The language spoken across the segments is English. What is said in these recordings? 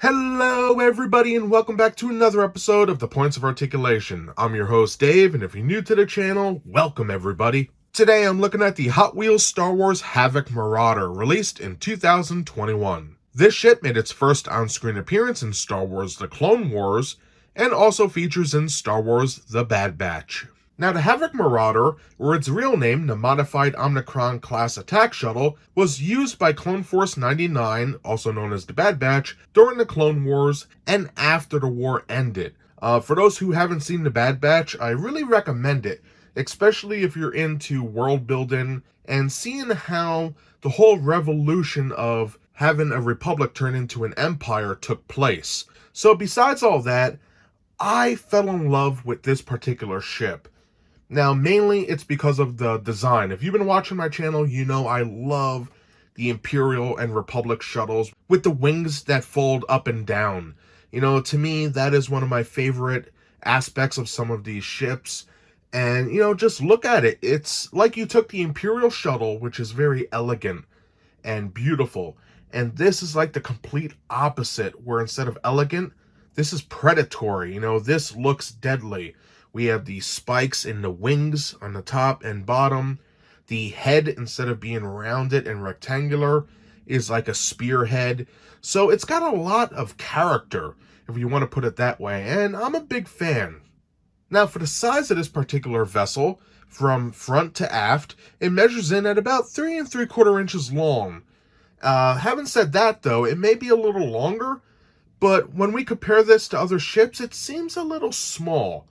Hello everybody and welcome back to another episode of the Points of Articulation. I'm your host Dave, and if you're new to the channel, welcome everybody. Today I'm looking at the Hot Wheels Star Wars Havoc Marauder, released in 2021. This ship made its first on-screen appearance in Star Wars The Clone Wars, and also features in Star Wars The Bad Batch. Now, the Havoc Marauder, or its real name, the modified Omicron-class attack shuttle, was used by Clone Force 99, also known as the Bad Batch, during the Clone Wars and after the war ended. For those who haven't seen the Bad Batch, I really recommend it, especially if you're into world building and seeing how the whole revolution of having a republic turn into an empire took place. So besides all that, I fell in love with this particular ship. Now, mainly it's because of the design. If you've been watching my channel, you know I love the Imperial and Republic shuttles with the wings that fold up and down. You know, to me, that is one of my favorite aspects of some of these ships. And, you know, just look at it. It's like you took the Imperial shuttle, which is very elegant and beautiful, and this is like the complete opposite, where instead of elegant, this is predatory. You know, this looks deadly. We have the spikes in the wings on the top and bottom. The head, instead of being rounded and rectangular, is like a spearhead. So it's got a lot of character, if you want to put it that way, and I'm a big fan. Now, for the size of this particular vessel, from front to aft, it measures in at about 3 3/4 inches long. Having said that, though, it may be a little longer, but when we compare this to other ships, it seems a little small.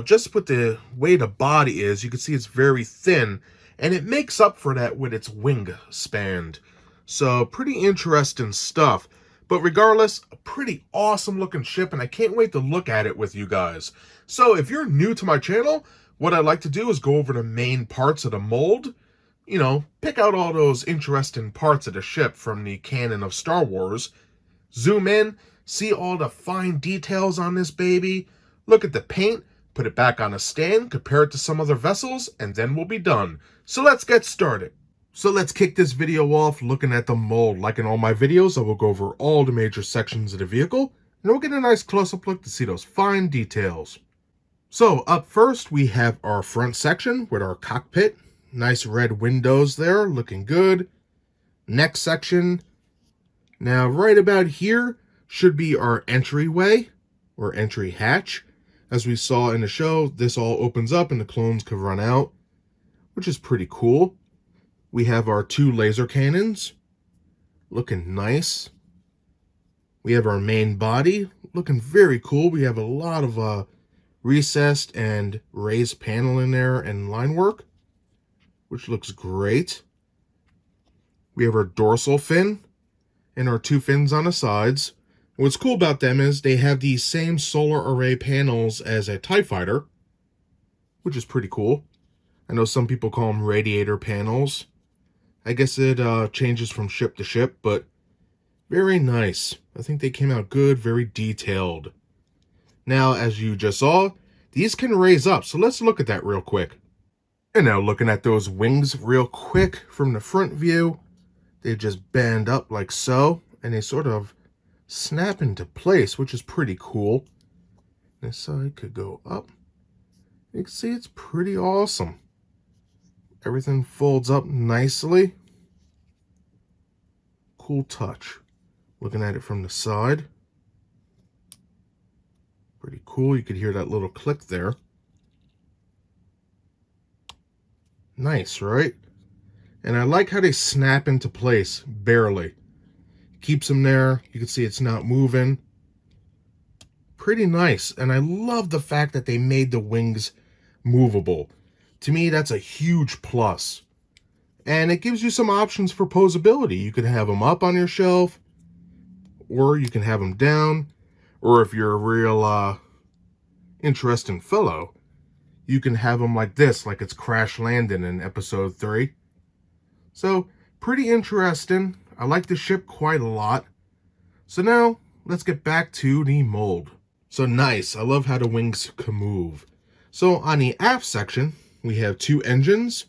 Just with the way the body is, you can see it's very thin, and it makes up for that with its wingspan. So, pretty interesting stuff. But regardless, a pretty awesome looking ship, and I can't wait to look at it with you guys. So, if you're new to my channel, what I like to do is go over the main parts of the mold. You know, pick out all those interesting parts of the ship from the canon of Star Wars. Zoom in, see all the fine details on this baby. Look at the paint. Put it back on a stand, compare it to some other vessels, and then we'll be done. So let's get started. So let's kick this video off looking at the mold. Like in all my videos, I will go over all the major sections of the vehicle, and we'll get a nice close-up look to see those fine details. So up first, we have our front section with our cockpit. Nice red windows there, looking good. Next section. Now right about here should be our entryway, or entry hatch. As we saw in the show, this all opens up and the clones can run out, which is pretty cool. We have our 2 laser cannons, looking nice. We have our main body, looking very cool. We have a lot of recessed and raised panel in there and line work, which looks great. We have our dorsal fin and our 2 fins on the sides. What's cool about them is they have the same solar array panels as a TIE fighter, which is pretty cool. I know some people call them radiator panels. I guess it changes from ship to ship, but very nice. I think they came out good, very detailed. Now, as you just saw, these can raise up, so let's look at that real quick. And now looking at those wings real quick from the front view, they just bend up like so, and they sort of snap into place, which is pretty cool. This side could go up. You can see it's pretty awesome. Everything folds up nicely. Cool touch. Looking at it from the side. Pretty cool. You could hear that little click there. Nice, right? And I like how they snap into place, barely. Keeps them there. You can see it's not moving. Pretty nice. And I love the fact that they made the wings movable. To me, that's a huge plus. And it gives you some options for posability. You can have them up on your shelf, or you can have them down, or if you're a real interesting fellow, you can have them like this, like it's crash landing in episode 3. So, pretty interesting. I like the ship quite a lot. So now, let's get back to the mold. So nice, I love how the wings can move. So on the aft section, we have 2 engines.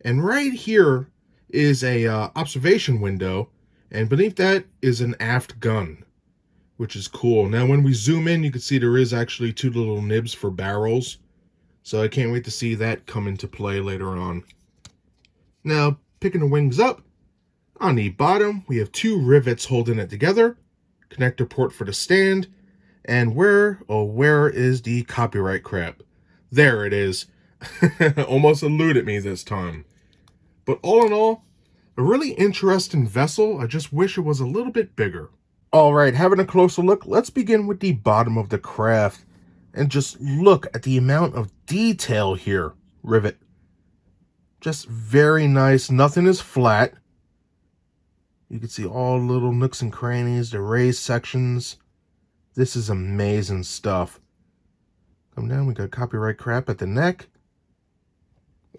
And right here is a observation window, and beneath that is an aft gun. which is cool. Now, when we zoom in, you can see there is actually two little nibs for barrels. So I can't wait to see that come into play later on. Now, picking the wings up, on the bottom, we have two rivets holding it together, connector port for the stand, and where is the copyright crap? There it is. Almost eluded me this time. But all in all, a really interesting vessel. I just wish it was a little bit bigger. Alright, having a closer look, let's begin with the bottom of the craft. And just look at the amount of detail here. Rivet. Just very nice. Nothing is flat. You can see all little nooks and crannies, the raised sections. This is amazing stuff. Come down, we got copyright crap at the neck.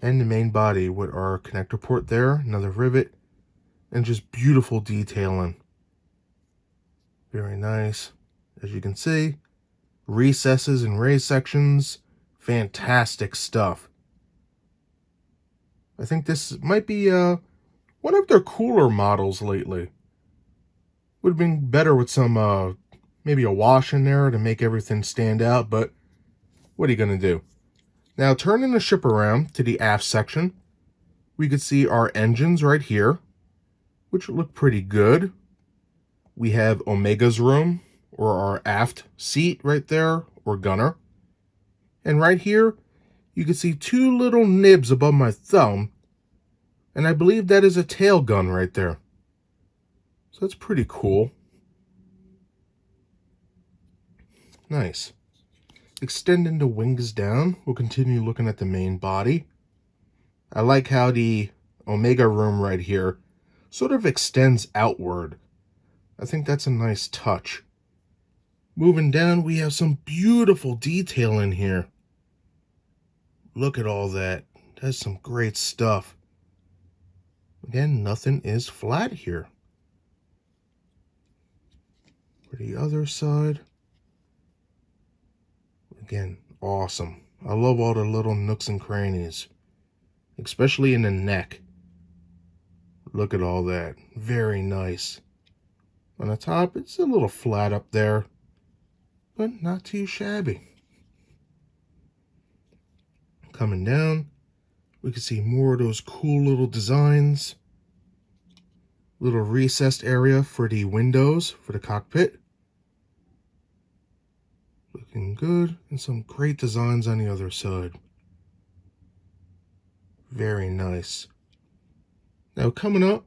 And the main body with our connector port there. Another rivet. And just beautiful detailing. Very nice. As you can see, recesses and raised sections. Fantastic stuff. I think this might be one of their cooler models lately. Would have been better with some, maybe a wash in there to make everything stand out, but what are you going to do? Now, turning the ship around to the aft section, we could see our engines right here, which look pretty good. We have Omega's room, or our aft seat right there, or gunner. And right here, you can see two little nibs above my thumb, and I believe that is a tail gun right there. So that's pretty cool. Nice. Extending the wings down, we'll continue looking at the main body. I like how the Omega room right here sort of extends outward. I think that's a nice touch. Moving down, we have some beautiful detail in here. Look at all that. That's some great stuff. Again, nothing is flat here. For the other side, again, awesome. I love all the little nooks and crannies, especially in the neck. Look at all that. Very nice. On the top, it's a little flat up there, but not too shabby. Coming down, we can see more of those cool little designs. Little recessed area for the windows for the cockpit. Looking good, and some great designs on the other side. Very nice. Now coming up,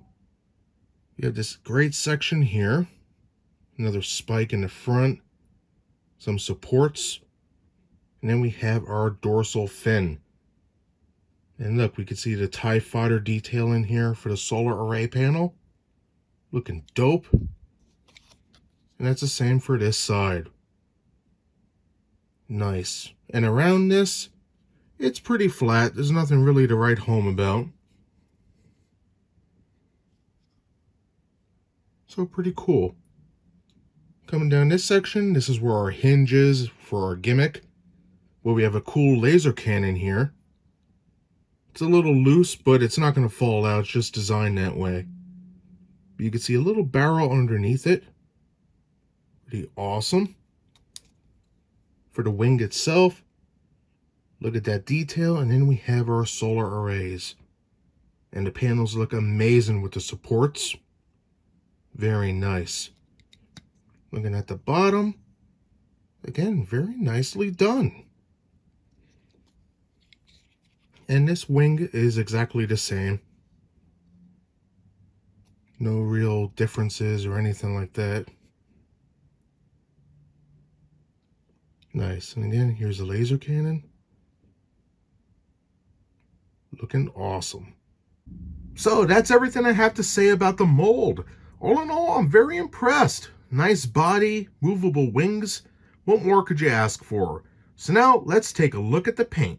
we have this great section here. Another spike in the front. Some supports. And then we have our dorsal fin. And look, we can see the TIE fighter detail in here for the solar array panel. Looking dope. And that's the same for this side. Nice. And around this, it's pretty flat. There's nothing really to write home about. So pretty cool. Coming down this section, this is where our hinge is for our gimmick. Where we have a cool laser cannon here. It's a little loose, but it's not going to fall out. It's just designed that way. You can see a little barrel underneath it. Pretty awesome. For the wing itself, look at that detail. And then we have our solar arrays. And the panels look amazing with the supports. Very nice. Looking at the bottom. Again, very nicely done. And this wing is exactly the same. No real differences or anything like that. Nice. And again, here's a laser cannon. Looking awesome. So that's everything I have to say about the mold. All in all, I'm very impressed. Nice body, movable wings. What more could you ask for? So now let's take a look at the paint.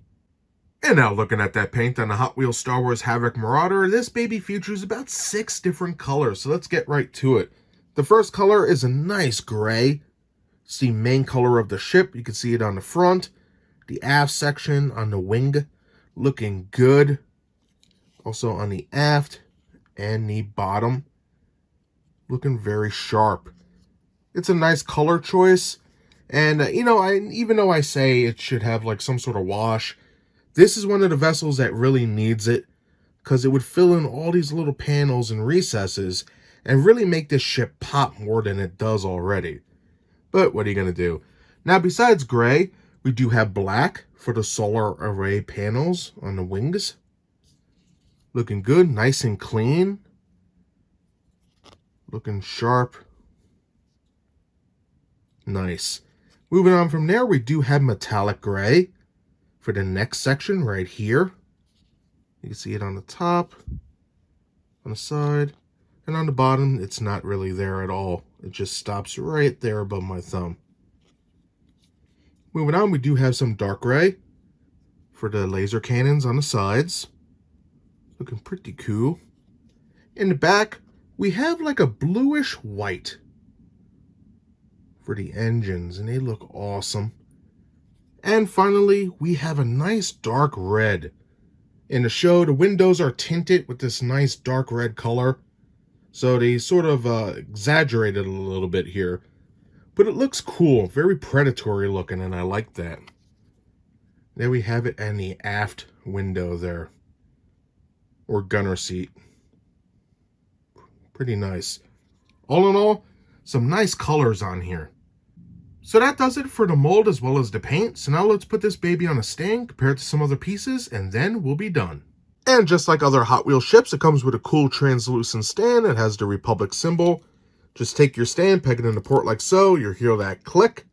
And now looking at that paint on the Hot Wheels Star Wars Havoc Marauder, this baby features about 6 different colors, so let's get right to it. The first color is a nice gray. It's the main color of the ship. You can see it on the front, the aft section, on the wing, looking good. Also on the aft and the bottom, looking very sharp. It's a nice color choice. And, even though I say it should have like some sort of wash, this is one of the vessels that really needs it, because it would fill in all these little panels and recesses and really make this ship pop more than it does already. But what are you going to do? Now, besides gray, we do have black for the solar array panels on the wings. Looking good, nice and clean. Looking sharp. Nice. Moving on from there, we do have metallic gray for the next section right here. You can see it on the top, on the side, and on the bottom, it's not really there at all. It just stops right there above my thumb. Moving on, we do have some dark gray for the laser cannons on the sides. Looking pretty cool. In the back, we have like a bluish white for the engines, and they look awesome. And finally, we have a nice dark red. In the show, the windows are tinted with this nice dark red color, so they sort of exaggerated a little bit here. But it looks cool, very predatory looking, and I like that. There we have it, and the aft window there, or gunner seat. Pretty nice. All in all, some nice colors on here. So that does it for the mold as well as the paint. So now let's put this baby on a stand, compare it to some other pieces, and then we'll be done. And just like other Hot Wheels ships, it comes with a cool translucent stand. It has the Republic symbol. Just take your stand, peg it in the port like so. You'll hear that click.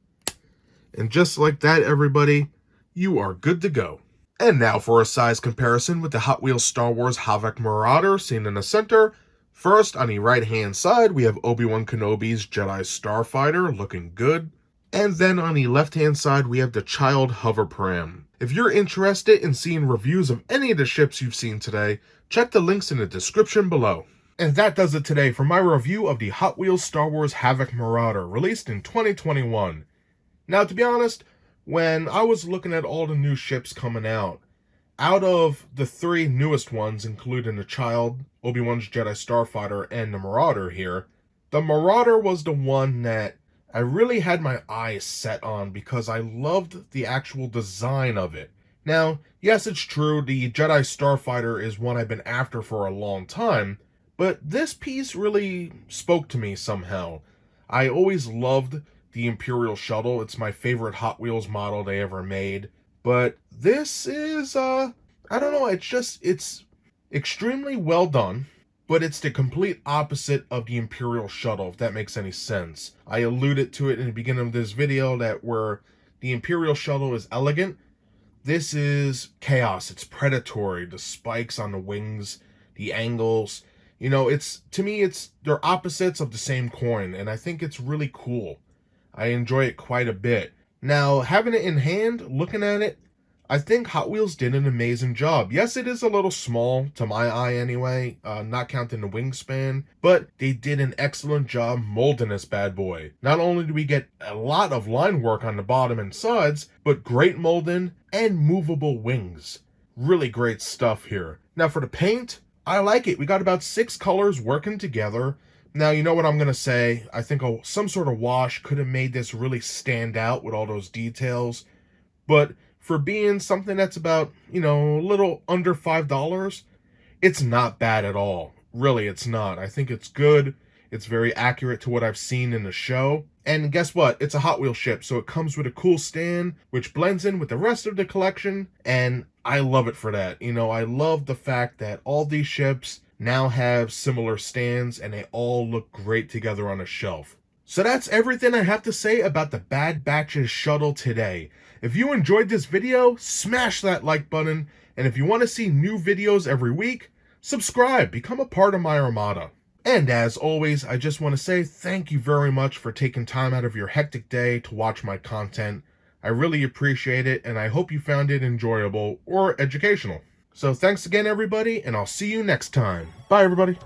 And just like that, everybody, you are good to go. And now for a size comparison with the Hot Wheels Star Wars Havoc Marauder seen in the center. First, on the right-hand side, we have Obi-Wan Kenobi's Jedi Starfighter, looking good. And then on the left-hand side, we have the Child Hover Pram. If you're interested in seeing reviews of any of the ships you've seen today, check the links in the description below. And that does it today for my review of the Hot Wheels Star Wars Havoc Marauder, released in 2021. Now, to be honest, when I was looking at all the new ships coming out of the 3 newest ones, including the Child, Obi-Wan's Jedi Starfighter, and the Marauder here, the Marauder was the one that I really had my eyes set on because I loved the actual design of it. Now, yes, it's true, the Jedi Starfighter is one I've been after for a long time, but this piece really spoke to me somehow. I always loved the Imperial Shuttle. It's my favorite Hot Wheels model they ever made. But this is, I don't know, it's extremely well done. But it's the complete opposite of the Imperial Shuttle, if that makes any sense. I alluded to it in the beginning of this video that where the Imperial Shuttle is elegant, this is chaos. It's predatory. The spikes on the wings, the angles. You know, to me, they're opposites of the same coin, and I think it's really cool. I enjoy it quite a bit. Now, having it in hand, looking at it, I think Hot Wheels did an amazing job. Yes, it is a little small, to my eye anyway, not counting the wingspan, but they did an excellent job molding this bad boy. Not only do we get a lot of line work on the bottom and sides, but great molding and movable wings. Really great stuff here. Now for the paint, I like it. We got about 6 colors working together. Now, you know what I'm going to say. I think some sort of wash could have made this really stand out with all those details, but for being something that's about, a little under $5, it's not bad at all. Really, it's not. I think it's good. It's very accurate to what I've seen in the show. And guess what? It's a Hot Wheels ship, so it comes with a cool stand, which blends in with the rest of the collection, and I love it for that. I love the fact that all these ships now have similar stands, and they all look great together on a shelf. So that's everything I have to say about the Bad Batch's shuttle today. If you enjoyed this video, smash that like button, and if you want to see new videos every week, subscribe, become a part of my armada. And as always, I just want to say thank you very much for taking time out of your hectic day to watch my content. I really appreciate it, and I hope you found it enjoyable or educational. So thanks again, everybody, and I'll see you next time. Bye, everybody.